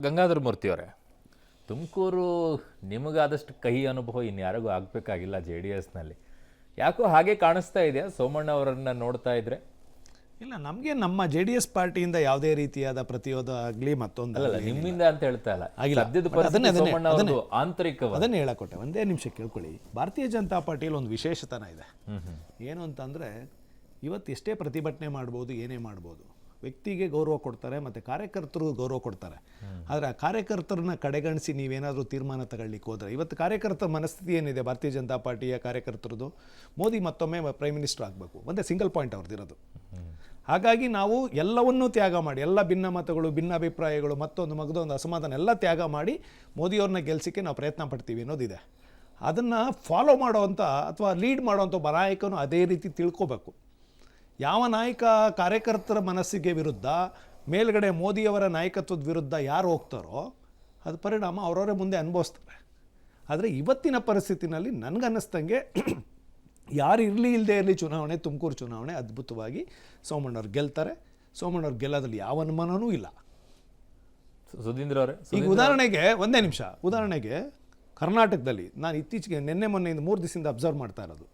ಗಂಗಾಧರ ಮೂರ್ತಿಯವರೇ, ತುಮಕೂರು ನಿಮಗಾದಷ್ಟು ಕಹಿ ಅನುಭವ ಇನ್ಯಾರಿಗೂ ಆಗಬೇಕಾಗಿಲ್ಲ J D ಎಸ್ನಲ್ಲಿ. ಯಾಕೋ ಹಾಗೆ ಕಾಣಿಸ್ತಾ ಇದೆಯಾ ಸೋಮಣ್ಣ ಅವರನ್ನು ನೋಡ್ತಾ ಇದ್ರೆ? ಇಲ್ಲ, ನಮಗೆ ನಮ್ಮ ಜೆ ಡಿ ಎಸ್ ಪಾರ್ಟಿಯಿಂದ ಯಾವುದೇ ರೀತಿಯಾದ ಪ್ರತಿರೋಧ ಆಗಲಿ ಮತ್ತೊಂದು ಅಲ್ಲ, ನಿಮ್ಮಿಂದ ಅಂತ ಹೇಳ್ತಾ ಇಲ್ಲ, ಸದ್ಯದ ಪರಿಸ್ಥಿತಿ ಸೋಮಣ್ಣ ಅವರದು ಆಂತರಿಕ. ಅದನ್ನೇ ಹೇಳಕೊಟ್ಟೆ. ಒಂದೇ ನಿಮಿಷ ಕೇಳ್ಕೊಳ್ಳಿ. ಭಾರತೀಯ ಜನತಾ ಪಾರ್ಟಿಯಲ್ಲಿ ಒಂದು ವಿಶೇಷತನ ಇದೆ. ಏನು ಅಂತಂದರೆ, ಇವತ್ತು ಎಷ್ಟೇ ಪ್ರತಿಭಟನೆ ಮಾಡ್ಬೋದು, ಏನೇ ಮಾಡ್ಬೋದು, ವ್ಯಕ್ತಿಗೆ ಗೌರವ ಕೊಡ್ತಾರೆ ಮತ್ತು ಕಾರ್ಯಕರ್ತರು ಗೌರವ ಕೊಡ್ತಾರೆ. ಆದರೆ ಆ ಕಾರ್ಯಕರ್ತರನ್ನ ಕಡೆಗಣಿಸಿ ನೀವೇನಾದರೂ ತೀರ್ಮಾನ ತಗೊಳ್ಳಿಕ್ಕೆ ಹೋದರೆ, ಇವತ್ತು ಕಾರ್ಯಕರ್ತರ ಮನಸ್ಥಿತಿ ಏನಿದೆ ಭಾರತೀಯ ಜನತಾ ಪಾರ್ಟಿಯ ಕಾರ್ಯಕರ್ತರದು, ಮೋದಿ ಮತ್ತೊಮ್ಮೆ ಪ್ರೈಮ್ ಮಿನಿಸ್ಟರ್ ಆಗಬೇಕು, ಒಂದೇ ಸಿಂಗಲ್ ಪಾಯಿಂಟ್ ಅವ್ರದ್ದಿರೋದು. ಹಾಗಾಗಿ ನಾವು ಎಲ್ಲವನ್ನೂ ತ್ಯಾಗ ಮಾಡಿ, ಎಲ್ಲ ಭಿನ್ನ ಮತಗಳು, ಭಿನ್ನ ಅಭಿಪ್ರಾಯಗಳು, ಮಗದೊಂದು ಅಸಮಾಧಾನ ಎಲ್ಲ ತ್ಯಾಗ ಮಾಡಿ ಮೋದಿಯವ್ರನ್ನ ಗೆಲ್ಲಿಸಿಕ್ಕೆ ನಾವು ಪ್ರಯತ್ನ ಪಡ್ತೀವಿ ಅನ್ನೋದಿದೆ. ಅದನ್ನು ಫಾಲೋ ಮಾಡೋವಂಥ ಅಥವಾ ಲೀಡ್ ಮಾಡೋವಂಥ ನಾಯಕನು ಅದೇ ರೀತಿ ತಿಳ್ಕೋಬೇಕು. ಯಾವ ನಾಯಕ ಕಾರ್ಯಕರ್ತರ ಮನಸ್ಸಿಗೆ ವಿರುದ್ಧ, ಮೇಲ್ಗಡೆ ಮೋದಿಯವರ ನಾಯಕತ್ವದ ವಿರುದ್ಧ ಯಾರು ಹೋಗ್ತಾರೋ ಅದು ಪರಿಣಾಮ ಅವರವರೇ ಮುಂದೆ ಅನುಭವಿಸ್ತಾರೆ. ಆದರೆ ಇವತ್ತಿನ ಪರಿಸ್ಥಿತಿನಲ್ಲಿ ನನಗನ್ನಿಸ್ದಂಗೆ ಯಾರು ಇರಲಿ ಇಲ್ಲದೆ ಇರಲಿ, ಚುನಾವಣೆ, ತುಮಕೂರು ಚುನಾವಣೆ ಅದ್ಭುತವಾಗಿ ಸೋಮಣ್ಣವ್ರು ಗೆಲ್ತಾರೆ. ಸೋಮಣ್ಣವ್ರು ಗೆಲ್ಲೋದ್ರಲ್ಲಿ ಯಾವ ಅನುಮಾನವೂ ಇಲ್ಲ. ಸುಧೀಂದ್ರ ಅವರೇ, ಈಗ ಉದಾಹರಣೆಗೆ ಒಂದೇ ನಿಮಿಷ, ಉದಾಹರಣೆಗೆ ಕರ್ನಾಟಕದಲ್ಲಿ ನಾನು ಇತ್ತೀಚೆಗೆ ಮೊನ್ನೆಯಿಂದ 3 ದಿವಸದಿಂದ ಅಬ್ಸರ್ವ್ ಮಾಡ್ತಾ ಇರೋದು,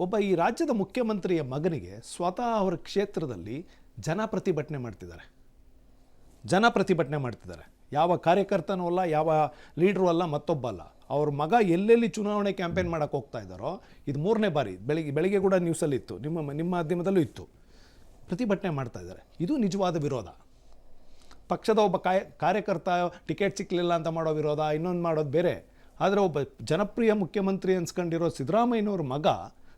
ಒಬ್ಬ ಈ ರಾಜ್ಯದ ಮುಖ್ಯಮಂತ್ರಿಯ ಮಗನಿಗೆ ಸ್ವತಃ ಅವರ ಕ್ಷೇತ್ರದಲ್ಲಿ ಜನ ಪ್ರತಿಭಟನೆ ಮಾಡ್ತಿದ್ದಾರೆ. ಯಾವ ಕಾರ್ಯಕರ್ತನೂ ಅಲ್ಲ, ಯಾವ ಲೀಡ್ರು ಅಲ್ಲ, ಮತ್ತೊಬ್ಬ ಅಲ್ಲ. ಅವ್ರ ಮಗ ಎಲ್ಲೆಲ್ಲಿ ಚುನಾವಣೆ ಕ್ಯಾಂಪೇನ್ ಮಾಡೋಕ್ಕೆ ಹೋಗ್ತಾ ಇದ್ದಾರೋ, ಇದು 3ನೇ ಬಾರಿ. ಬೆಳಿಗ್ಗೆ ಕೂಡ ನ್ಯೂಸಲ್ಲಿ ಇತ್ತು, ನಿಮ್ಮ ಮಾಧ್ಯಮದಲ್ಲೂ ಇತ್ತು, ಪ್ರತಿಭಟನೆ ಮಾಡ್ತಾ ಇದ್ದಾರೆ. ಇದು ನಿಜವಾದ ವಿರೋಧ. ಪಕ್ಷದ ಒಬ್ಬ ಕಾರ್ಯಕರ್ತ ಟಿಕೆಟ್ ಸಿಕ್ಕಲಿಲ್ಲ ಅಂತ ಮಾಡೋ ವಿರೋಧ, ಇನ್ನೊಂದು ಮಾಡೋದು ಬೇರೆ. ಆದರೆ ಒಬ್ಬ ಜನಪ್ರಿಯ ಮುಖ್ಯಮಂತ್ರಿ ಅನ್ಸ್ಕೊಂಡಿರೋ ಸಿದ್ದರಾಮಯ್ಯನವ್ರ ಮಗ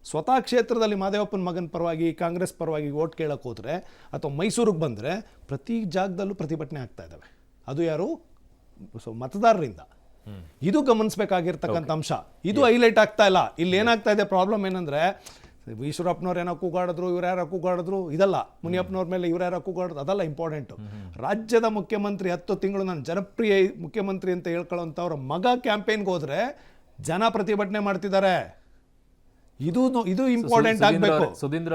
ಸ್ವತಃ ಕ್ಷೇತ್ರದಲ್ಲಿ ಮಾದೇವಪ್ಪನ ಮಗನ ಪರವಾಗಿ, ಕಾಂಗ್ರೆಸ್ ಪರವಾಗಿ ಓಟ್ ಕೇಳಕ್ಕೆ ಹೋದರೆ, ಅಥವಾ ಮೈಸೂರಿಗೆ ಬಂದರೆ ಪ್ರತಿ ಜಾಗದಲ್ಲೂ ಪ್ರತಿಭಟನೆ ಆಗ್ತಾ ಇದ್ದಾವೆ. ಅದು ಯಾರು? ಮತದಾರರಿಂದ. ಇದು ಗಮನಿಸಬೇಕಾಗಿರ್ತಕ್ಕಂಥ ಅಂಶ. ಇದು ಹೈಲೈಟ್ ಆಗ್ತಾ ಇಲ್ಲ. ಇಲ್ಲಿ ಏನಾಗ್ತಾ ಇದೆ, ಪ್ರಾಬ್ಲಮ್ ಏನಂದರೆ, ಈಶ್ವರಪ್ಪನವ್ರು ಏನೋ ಕೂಗಾಡಿದ್ರು, ಇವ್ರು ಯಾರೋ ಕೂಗಾಡಿದ್ರು, ಇದಲ್ಲ. ಮುನಿಯಪ್ಪನವ್ರ ಮೇಲೆ ಇವ್ರು ಯಾರೋ ಕೂಗಾಡಿದ್ರು, ಅದಲ್ಲ ಇಂಪಾರ್ಟೆಂಟು. ರಾಜ್ಯದ ಮುಖ್ಯಮಂತ್ರಿ 10 ತಿಂಗಳು ನಾನು ಜನಪ್ರಿಯ ಮುಖ್ಯಮಂತ್ರಿ ಅಂತ ಹೇಳ್ಕೊಳ್ಳೋಂಥವ್ರ ಮಗ ಕ್ಯಾಂಪೇನ್ಗೆ ಹೋದರೆ ಜನ ಪ್ರತಿಭಟನೆ ಮಾಡ್ತಿದ್ದಾರೆ. ಇದು ಇಂಪಾರ್ಟೆಂಟ್ ಆಗಬೇಕು.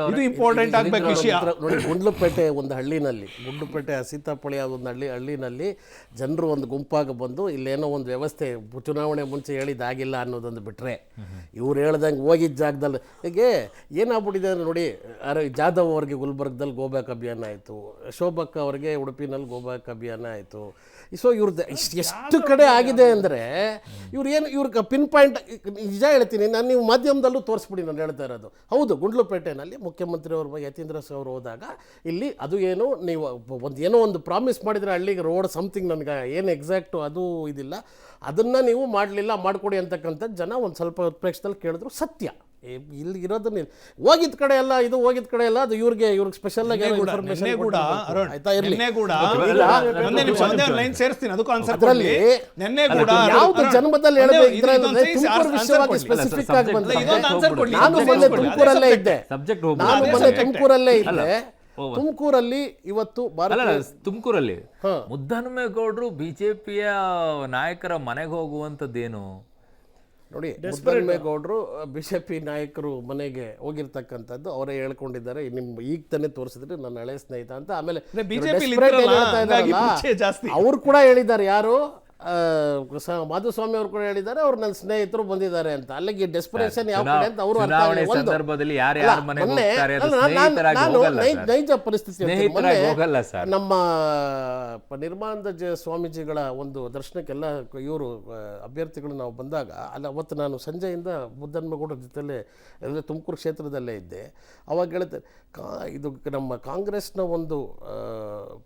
ಇದು ಇಂಪಾರ್ಟೆಂಟ್ ಆಗಬೇಕು ವಿಷಯ. ನೋಡಿ, ಗುಂಡ್ಲುಪೇಟೆ ಒಂದು ಹಳ್ಳಿನಲ್ಲಿ, ಗುಂಡ್ಲುಪೇಟೆ ಸೀತಾಪಳ್ಳಿ ಒಂದು ಹಳ್ಳಿನಲ್ಲಿ ಜನರು ಒಂದು ಗುಂಪಾಗಿ ಬಂದು ಇಲ್ಲೇನೋ ಒಂದು ವ್ಯವಸ್ಥೆ ಚುನಾವಣೆ ಮುಂಚೆ ಹೇಳಿದ್ದಾಗಿಲ್ಲ ಅನ್ನೋದೊಂದು ಬಿಟ್ಟರೆ, ಇವ್ರು ಹೇಳ್ದಂಗೆ ಹೋಗಿದ್ದ ಜಾಗದಲ್ಲಿ ಹೀಗೆ ಏನಾಗ್ಬಿಟ್ಟಿದೆ ನೋಡಿ. ಜಾಧವ್ ಅವ್ರಿಗೆ ಗುಲ್ಬರ್ಗದಲ್ಲಿ ಗೋಬ್ಯಾಕ್ ಅಭಿಯಾನ ಆಯಿತು, ಶೋಭಕ್ಕ ಅವ್ರಿಗೆ ಉಡುಪಿನಲ್ಲಿ ಗೋಬ್ಯಾಕ್ ಅಭಿಯಾನ ಆಯಿತು. ಸೊ ಇವ್ರದ್ದು ಎಷ್ಟು ಕಡೆ ಆಗಿದೆ ಅಂದರೆ, ಇವ್ರಿಗೆ ಪಿನ್ ಪಾಯಿಂಟ್ ನಿಜ ಹೇಳ್ತೀನಿ ನಾನು, ನೀವು ಮಾಧ್ಯಮದಲ್ಲೂ ತೋರಿಸ್ಬಿಡಿ ನಾನು ಹೇಳ್ತಾ ಇರೋದು. ಹೌದು, ಗುಂಡ್ಲುಪೇಟೆನಲ್ಲಿ ಮುಖ್ಯಮಂತ್ರಿ ಅವರು ಯತೀಂದ್ರ ಅವರು ಹೋದಾಗ ಇಲ್ಲಿ ಅದು ಏನು ನೀವು ಏನೋ ಒಂದು ಪ್ರಾಮಿಸ್ ಮಾಡಿದರೆ ಹಳ್ಳಿಗೆ ರೋಡ್ ಸಮಥಿಂಗ್, ನನಗೆ ಏನು ಎಕ್ಸಾಕ್ಟು ಅದು ಇದಿಲ್ಲ, ಅದನ್ನು ನೀವು ಮಾಡಲಿಲ್ಲ, ಮಾಡಿಕೊಡಿ ಅಂತಕ್ಕಂಥದ್ದು ಜನ ಒಂದು ಸ್ವಲ್ಪ ಪ್ರೇಕ್ಷದಲ್ಲಿ ಕೇಳಿದ್ರು. ಸತ್ಯ ಇಲ್ಲಿ ಇರೋದನ್ನ ಹೋಗಿದ್ದ ಕಡೆ ಎಲ್ಲ, ಇದು ಹೋಗಿದ್ದ ಕಡೆ ಎಲ್ಲ ಅದು ಇವ್ರಿಗೆ ಸ್ಪೆಷಲ್ ಆಗಿ ಜನ್ಮದಲ್ಲಿ ಸ್ಪೆಸಿಫಿಕ್ ಆಗಿ ನಾನು ಮೊನ್ನೆ ತುಮಕೂರಲ್ಲೇ ಇದ್ದೆ. ತುಮಕೂರಲ್ಲಿ ಇವತ್ತು ತುಮಕೂರಲ್ಲಿ ಮುದ್ದಹನುಮೇಗೌಡರು ಬಿಜೆಪಿಯ ನಾಯಕರ ಮನೆಗೆ ಹೋಗುವಂಥದ್ದೇನು ನೋಡಿ, ಮುದ್ದಹನುಮೇಗೌಡರು ಬಿಜೆಪಿ ನಾಯಕರು ಮನೆಗೆ ಹೋಗಿರ್ತಕ್ಕಂಥದ್ದು ಅವರೇ ಹೇಳ್ಕೊಂಡಿದ್ದಾರೆ. ಈಗ ತಾನೇ ತೋರಿಸಿದ್ರೆ ನನ್ನ ಹಳೆ ಸ್ನೇಹಿತ ಅಂತ. ಆಮೇಲೆ ಅವ್ರು ಕೂಡ ಹೇಳಿದ್ದಾರೆ, ಯಾರು ಮಾಧುಸ್ವಾಮಿ ಅವರು ಕೂಡ ಹೇಳಿದ್ದಾರೆ, ಅವ್ರು ನನ್ನ ಸ್ನೇಹಿತರು ಬಂದಿದ್ದಾರೆ ಅಂತ. ಅಲ್ಲಿಗೆ ಡೆಸ್ಪರೇಷನ್ ಯಾವ ಕಡೆ ಅಂತ ಅವರು ನೈಜ ಪರಿಸ್ಥಿತಿ. ನಮ್ಮ ನಿರ್ಮಾನದ ಸ್ವಾಮೀಜಿಗಳ ಒಂದು ದರ್ಶನಕ್ಕೆಲ್ಲ ಇವರು ಅಭ್ಯರ್ಥಿಗಳು ನಾವು ಬಂದಾಗ, ಅವತ್ತು ನಾನು ಸಂಜೆಯಿಂದ ಮುದ್ದಹನುಮೇಗೌಡರ ಜೊತೆಲೇ ಅಂದರೆ ತುಮಕೂರು ಕ್ಷೇತ್ರದಲ್ಲೇ ಇದ್ದೆ. ಅವಾಗ ಹೇಳ್ತಾರೆ, ಇದು ನಮ್ಮ ಕಾಂಗ್ರೆಸ್ನ ಒಂದು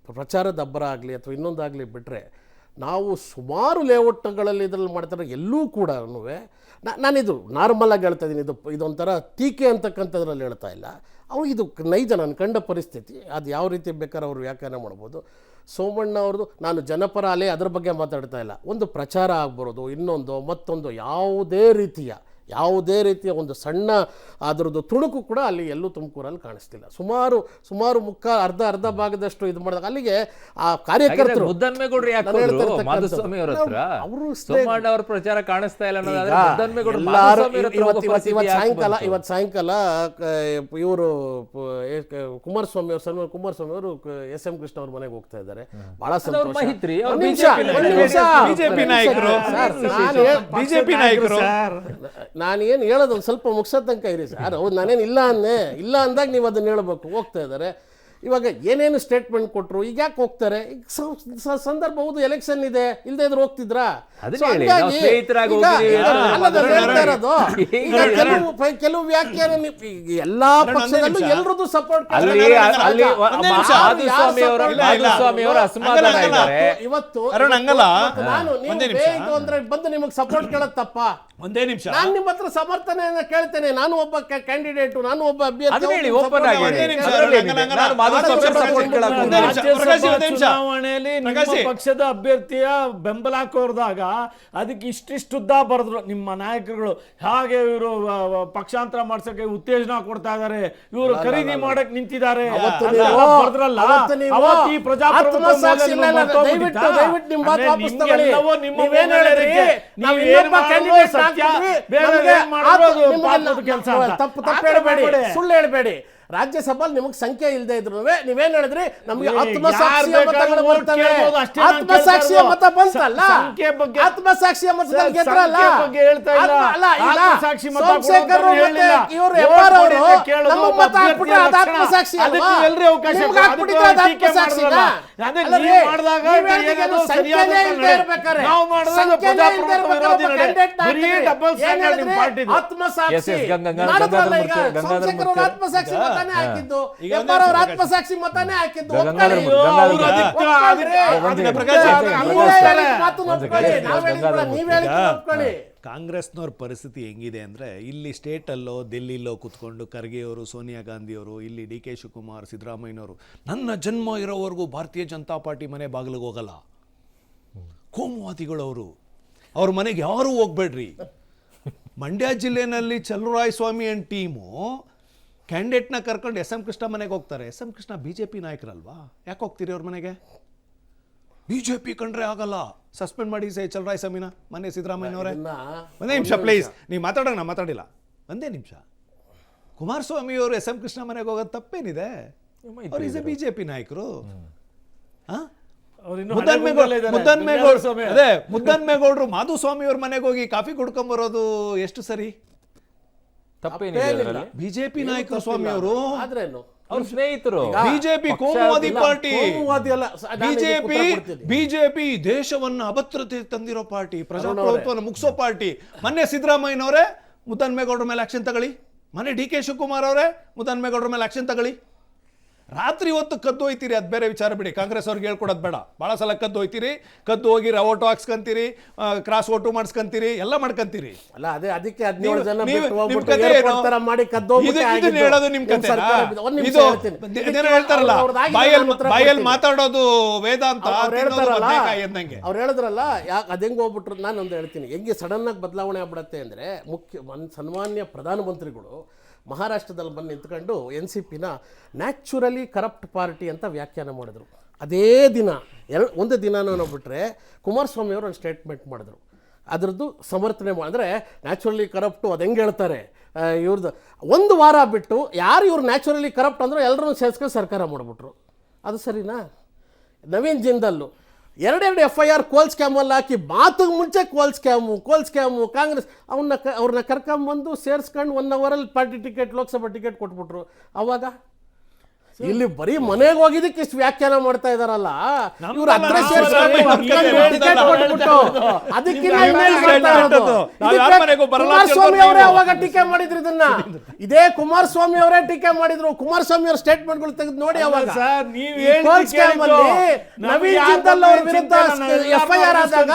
ಪ್ರಚಾರದ ಅಬ್ಬರ ಆಗಲಿ ಅಥವಾ ಇನ್ನೊಂದಾಗಲಿ ಬಿಟ್ಟರೆ, ನಾವು ಸುಮಾರು ಲೇಔಟ್ಗಳಲ್ಲಿ ಇದರಲ್ಲಿ ಮಾಡ್ತಾರೆ. ಎಲ್ಲೂ ಕೂಡ ನಾನಿದು ನಾರ್ಮಲಾಗಿ ಹೇಳ್ತಾ ಇದ್ದೀನಿ, ಇದೊಂಥರ ಟೀಕೆ ಅಂತಕ್ಕಂಥದ್ರಲ್ಲಿ ಹೇಳ್ತಾ ಇಲ್ಲ. ಅವ್ರು ಇದು ನೈಜ ನಾನು ಕಂಡ ಪರಿಸ್ಥಿತಿ. ಅದು ಯಾವ ರೀತಿ ಬೇಕಾದ್ರೆ ಅವರು ವ್ಯಾಖ್ಯಾನ ಮಾಡ್ಬೋದು. ಸೋಮಣ್ಣ ಅವ್ರದ್ದು ನಾನು ಜನಪರ ಅಲೆ ಅದ್ರ ಬಗ್ಗೆ ಮಾತಾಡ್ತಾ ಇಲ್ಲ. ಒಂದು ಪ್ರಚಾರ ಆಗ್ಬರೋದು, ಇನ್ನೊಂದು ಮತ್ತೊಂದು ಯಾವುದೇ ರೀತಿಯ ಯಾವುದೇ ರೀತಿಯ ಒಂದು ಸಣ್ಣ ಅದರದ್ದು ತುಣುಕು ಕೂಡ ಅಲ್ಲಿ ಎಲ್ಲೂ ತುಮಕೂರಲ್ಲಿ ಕಾಣಿಸ್ತಿಲ್ಲ. ಸುಮಾರು ಅರ್ಧ ಭಾಗದಷ್ಟು ಇದು ಮಾಡಿದಾಗ ಅಲ್ಲಿಗೆ ಆ ಕಾರ್ಯಕರ್ತರು ಮುದ್ದನ್ಮೇಗೌಡರು ಯಾಕೆ ಹೋದ್ರು ಮಾಧುಸ್ವಾಮಿ ಅವ್ರ ಹತ್ರ? ಸೋಮಣ್ಣ ಅವ್ರ ಪ್ರಚಾರ ಕಾಣಿಸ್ತಾ ಇಲ್ಲ ಅನ್ನೋದಾದ್ರೆ ಮುದ್ದನ್ಮೇಗೌಡರು ಮಾಧುಸ್ವಾಮಿ ಅವ್ರ ಹತ್ರ ಹೋಗೋ ಪರಿಸ್ಥಿತಿ ಯಾಕೆ ಬಂತು? ಇವತ್ತು ಸಾಯಂಕಾಲ ಇವರು ಕುಮಾರಸ್ವಾಮಿ ಅವರು ಎಸ್ ಎಂ ಕೃಷ್ಣ ಅವ್ರ ಮನೆಗೆ ಹೋಗ್ತಾ ಇದ್ದಾರೆ. ಬಹಳ ಸಂತೋಷ. ಮೈತ್ರಿ ಅವ್ರು ಬಿಜೆಪಿ ನಾಯಕರು ನಾನೇನು ಹೇಳೋದು ಒಂದು ಸ್ವಲ್ಪ ಮುಗಿಸೋ ತನಕ ಇರಿ ಸರ್. ಹೌದು, ನಾನೇನು ಇಲ್ಲ ಅಂದಾಗ ನೀವು ಅದನ್ನ ಹೇಳ್ಬೇಕು. ಹೋಗ್ತಾ ಇದ್ದಾರೆ. ಇವಾಗ ಏನೇನು ಸ್ಟೇಟ್ಮೆಂಟ್ ಕೊಟ್ಟರು, ಈಗ ಯಾಕೆ ಹೋಗ್ತಾರೆ? ಸಂದರ್ಭ ಹೌದು, ಎಲೆಕ್ಷನ್ ಇದೆ, ಇಲ್ಲದೆ ಇದ್ರೆ ಹೋಗ್ತಿದ್ರಾ? ಕೆಲವು ವ್ಯಾಖ್ಯಾನ ಎಲ್ಲಾ ಪಕ್ಷದಲ್ಲೂ ಎಲ್ರದ್ದು ಸಪೋರ್ಟ್ ಇವತ್ತು ಅಂದ್ರೆ ಬಂದು ನಿಮಗೆ ಸಪೋರ್ಟ್ ಕೇಳೋದು ತಪ್ಪ? ಒಂದೇ ನಿಮಿಷ, ನಾನು ನಿಮ್ಮ ಹತ್ರ ಸಮರ್ಥನೆಯನ್ನ ಕೇಳ್ತೇನೆ. ನಾನು ಒಬ್ಬ ಕ್ಯಾಂಡಿಡೇಟ್, ನಾನು ಒಬ್ಬ ಅಭ್ಯರ್ಥಿ. ಚುನಾವಣೆಯಲ್ಲಿ ನಿಮ್ಮ ಪಕ್ಷದ ಅಭ್ಯರ್ಥಿಯ ಬೆಂಬಲ ಹಾಕೋರ್ದಾಗ ಅದಕ್ಕೆ ಇಷ್ಟಿಷ್ಟುದ್ದ ಬರೆದ್ರು ನಿಮ್ಮ ನಾಯಕರುಗಳು. ಹಾಗೆ ಇವರು ಪಕ್ಷಾಂತರ ಮಾಡ್ಸಕ್ಕೆ ಉತ್ತೇಜನ ಕೊಡ್ತಾ ಇದಾರೆ, ಇವರು ಖರೀದಿ ಮಾಡಕ್ ನಿಂತಿದ್ದಾರೆ ಬರ್ದ್ರಲ್ಲ. ಅವತ್ತು ಈ ತಪ್ಪು ಹೇಳಬೇಡಿ, ಸುಳ್ಳು ಹೇಳಬೇಡಿ. ರಾಜ್ಯಸಭಾ ನಿಮಗೆ ಸಂಖ್ಯೆ ಇಲ್ಲದೆ ಇದ್ರು ನೀವೇನ್ ಹೇಳಿದ್ರಿ? ನಮಗೆ ಆತ್ಮಸಾಕ್ಷಿಯ ಮತಗಳು ಬರ್ತವೆ. ಆತ್ಮಸಾಕ್ಷಿಯ ಮತ ಬಂತಲ್ಲ, ಆತ್ಮಸಾಕ್ಷಿಯ ಮತದಲ್ಲಿ ಗೆದ್ರಲ್ಲ. ಸೋಮಶೇಖರ್ ಇವರು ಎಫ್ಆರ್ ಅವರು ನಮ್ಮ ಮತ ಹಾಕ್ಬಿಟ್ರೆ ಅದು ಆತ್ಮಸಾಕ್ಷಿ ಅಲ್ವಾ? ಹಾಕ್ಬಿಟ್ಟಿದ್ರೆ ಅದು ಆತ್ಮಸಾಕ್ಷಿನ? ಸಂಖ್ಯೆನೇ ಇಲ್ಲದೆ ಇರ್ಬೇಕಾರೆ ಆತ್ಮಸಾಕ್ಷಿ ಸೋಮಶೇಖರ್ ಅವರು ಆತ್ಮಸಾಕ್ಷಿ ಹಾಕಿದ್ದು, ಆತ್ಮಸಾಕ್ಷಿ ಮತಾನೇ ಹಾಕಿದ್ದು. ಕಾಂಗ್ರೆಸ್ನವ್ರ ಪರಿಸ್ಥಿತಿ ಹೆಂಗಿದೆ ಅಂದರೆ, ಇಲ್ಲಿ ಸ್ಟೇಟಲ್ಲೋ ದಿಲ್ಲಿಲೋ ಕೂತ್ಕೊಂಡು ಖರ್ಗೆ ಅವರು, ಸೋನಿಯಾ ಗಾಂಧಿಯವರು, ಇಲ್ಲಿ ಡಿ ಕೆ ಶಿವಕುಮಾರ್, ಸಿದ್ದರಾಮಯ್ಯನವರು ನನ್ನ ಜನ್ಮ ಇರೋವರೆಗೂ ಭಾರತೀಯ ಜನತಾ ಪಾರ್ಟಿ ಮನೆ ಬಾಗಿಲಿಗೆ ಹೋಗಲ್ಲ. ಕೋಮುವಾದಿಗಳವರು, ಅವ್ರ ಮನೆಗೆ ಯಾರೂ ಹೋಗ್ಬೇಡ್ರಿ. ಮಂಡ್ಯ ಜಿಲ್ಲೆನಲ್ಲಿ ಚಲುವರಾಯಸ್ವಾಮಿ ಅಂಡ್ ಟೀಮು ಕ್ಯಾಂಡಿಡೇಟ್ನ ಕರ್ಕೊಂಡು ಎಸ್ ಎಂ ಕೃಷ್ಣ ಮನೆಗೆ ಹೋಗ್ತಾರೆ. ಎಸ್ ಎಂ ಕೃಷ್ಣ ಬಿಜೆಪಿ ನಾಯಕರಲ್ವಾ? ಯಾಕೆ ಹೋಗ್ತೀರಿ ಅವ್ರ ಮನೆಗೆ? ಬಿಜೆಪಿ ಕಂಡ್ರೆ ಆಗಲ್ಲ, ಸಸ್ಪೆಂಡ್ ಮಾಡಿ ಚಲುವರಾಯಸ್ವಾಮಿನ. ಮೊನ್ನೆ ಸಿದ್ದರಾಮಯ್ಯನವರೇ, ಒಂದೇ ನಿಮಿಷ ಪ್ಲೀಸ್, ನೀವು ಮಾತಾಡೋಣ, ನಾ ಮಾತಾಡಿಲ್ಲ, ಒಂದೇ ನಿಮಿಷ. ಕುಮಾರಸ್ವಾಮಿ ಅವರು ಎಸ್ ಎಂ ಕೃಷ್ಣ ಮನೆಗೆ ಹೋಗೋದು ತಪ್ಪೇನಿದೆ? ಅವ್ರು ಈಸ್ ಎ ಬಿಜೆಪಿ ನಾಯಕರು. ಮುದ್ದನ್ಮೇಗೌಡರು ಮಾಧುಸ್ವಾಮಿ ಅವ್ರ ಮನೆಗೆ ಹೋಗಿ ಕಾಫಿ ಕುಡ್ಕೊಂಬರೋದು ಎಷ್ಟು ಸರಿ? ಬಿಜೆಪಿ ನಾಯಕರು ಸ್ವಾಮಿ ಅವರು, ಅವ್ರ ಸ್ನೇಹಿತರು. ಬಿಜೆಪಿ ಕೋಮುವಾದಿ ಪಾರ್ಟಿ. ಬಿಜೆಪಿ ದೇಶವನ್ನ ಅಭದ್ರತೆ ತಂದಿರೋ ಪಾರ್ಟಿ, ಪ್ರಜಾಪ್ರಭುತ್ವವನ್ನು ಮುಗಿಸೋ ಪಾರ್ಟಿ. ಮೊನ್ನೆ ಸಿದ್ದರಾಮಯ್ಯನವರೇ ಮುದ್ದನ್ಮೇಗೌಡರ ಮೇಲೆ ಆಕ್ಷನ್ ತಗೊಳ್ಳಿ, ಮೊನ್ನೆ ಡಿ ಕೆ ಶಿವಕುಮಾರ್ ಅವರೇ ಮುದ್ದನ್ಮೇಗೌಡರ ಮೇಲೆ ಆಕ್ಷನ್ ತಗೊಳ್ಳಿ. ರಾತ್ರಿ ಹೊತ್ತು ಕದ್ದು ಹೋಯ್ತೀರಿ, ಅದು ಬೇರೆ ವಿಚಾರ ಬಿಡಿ, ಕಾಂಗ್ರೆಸ್ ಅವ್ರಿಗೆ ಹೇಳ್ಕೊಡೋದು ಬೇಡ. ಭಾಳ ಸಲ ಕದ್ದು ಹೋಯ್ತೀರಿ, ಕದ್ದು ಹೋಗಿ ಓಟು ಹಾಕ್ಸ್ಕೊಂತೀರಿ, ಕ್ರಾಸ್ ಓಟು ಮಾಡಿಸ್ಕೊಂತೀರಿ, ಎಲ್ಲ ಮಾಡ್ಕೊಂತೀರಿ. ಅಲ್ಲ ಅದೇ ಅದಕ್ಕೆ 17 ಜನ ಹೇಳೋದು ನಿಮ್ ಕತೆ. ಇದೇನೋ ಹೇಳ್ತಾರಲ್ಲ, ಬಾಯಲ್ಲಿ ಮಾತಾಡೋದು ವೇದಾಂತ, ಅವ್ರು ಹೇಳಿದ್ರಲ್ಲ, ಯಾಕೆ ಅದಂಗೆ ಹೋಗ್ಬಿಟ್ರು. ನಾನು ಒಂದು ಹೇಳ್ತೀನಿ, ಹೆಂಗೆ ಸಡನ್ ಆಗಿ ಬದಲಾವಣೆ ಆಗ್ಬಿಡತ್ತೆ ಅಂದರೆ, ಸನ್ಮಾನ್ಯ ಪ್ರಧಾನಮಂತ್ರಿಗಳು ಮಹಾರಾಷ್ಟ್ರದಲ್ಲಿ ಬಂದು ನಿಂತ್ಕೊಂಡು NCPನ ನ್ಯಾಚುರಲಿ ಕರಪ್ಟ್ ಪಾರ್ಟಿ ಅಂತ ವ್ಯಾಖ್ಯಾನ ಮಾಡಿದ್ರು. ಅದೇ ದಿನ ಒಂದು ದಿನನೂ ಬಿಟ್ಟರೆ ಕುಮಾರಸ್ವಾಮಿ ಅವರು ಒಂದು ಸ್ಟೇಟ್ಮೆಂಟ್ ಮಾಡಿದ್ರು, ಅದರದ್ದು ಸಮರ್ಥನೆ ಅಂದರೆ ನ್ಯಾಚುರಲಿ ಕರಪ್ಟು ಅದು ಹೆಂಗೆ ಹೇಳ್ತಾರೆ ಇವ್ರದ್ದು. ಒಂದು ವಾರ ಬಿಟ್ಟು ಯಾರು ಇವ್ರು ನ್ಯಾಚುರಲಿ ಕರಪ್ಟ್ ಅಂದರೂ ಎಲ್ಲರೂ ಸೇರಿಸ್ಕೊಂಡು ಸರ್ಕಾರ ಮಾಡಿಬಿಟ್ರು. ಅದು ಸರಿನಾ? ನವೀನ್ ಜಿಂದಲ್ಲು 2 FIR ಕೋಲ್ ಸ್ಕ್ಯಾಮಲ್ಲಿ ಹಾಕಿ, ಮಾತಿಗೆ ಮುಂಚೆ ಕೋಲ್ ಸ್ಕ್ಯಾಮು ಕಾಂಗ್ರೆಸ್ ಅವ್ರನ್ನ ಕರ್ಕೊಂಬಂದು ಸೇರಿಸ್ಕೊಂಡು 1 ಅವರಲ್ಲಿ ಪಾರ್ಟಿ ಟಿಕೆಟ್, ಲೋಕಸಭಾ ಟಿಕೆಟ್ ಕೊಟ್ಬಿಟ್ರು. ಅವಾಗ ಇಲ್ಲಿ ಬರೀ ಮನೆಗೆ ಹೋಗಿದ್ದಕ್ಕೆ ಇಷ್ಟು ವ್ಯಾಖ್ಯಾನ ಮಾಡ್ತಾ ಇದಾರಲ್ಲ ಇವರು. ಕುಮಾರಸ್ವಾಮಿ ಅವರೇ ಅವಾಗ ಟೀಕೆ ಮಾಡಿದ್ರು ಇದನ್ನ. ಇದೇ ಕುಮಾರಸ್ವಾಮಿ ಅವರೇ ಟೀಕೆ ಮಾಡಿದ್ರು. ಕುಮಾರಸ್ವಾಮಿ ಅವರ ಸ್ಟೇಟ್ಮೆಂಟ್ಗಳು ತೆಗೆದು ನೋಡಿ. ಅವಾಗ ನವೀನ್ ಜಿಂದಾಲ್ ಅವರ ವಿರುದ್ಧ FIR ಆದಾಗ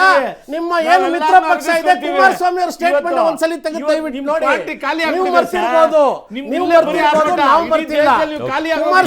ನಿಮ್ಮ ಏನು ಮಿತ್ರ ಪಕ್ಷ ಇದೆ, ಕುಮಾರಸ್ವಾಮಿ ಅವರ ಸ್ಟೇಟ್ಮೆಂಟ್ ಒಂದ್ಸಲಿ ತೆಗೆದು ದಯವಿಟ್ಟು ನೋಡಿ. ನೀವು ಬರ್ತಿರ್ಬೋದು, ನಾವು ಬರ್ತಿಲ್ಲ.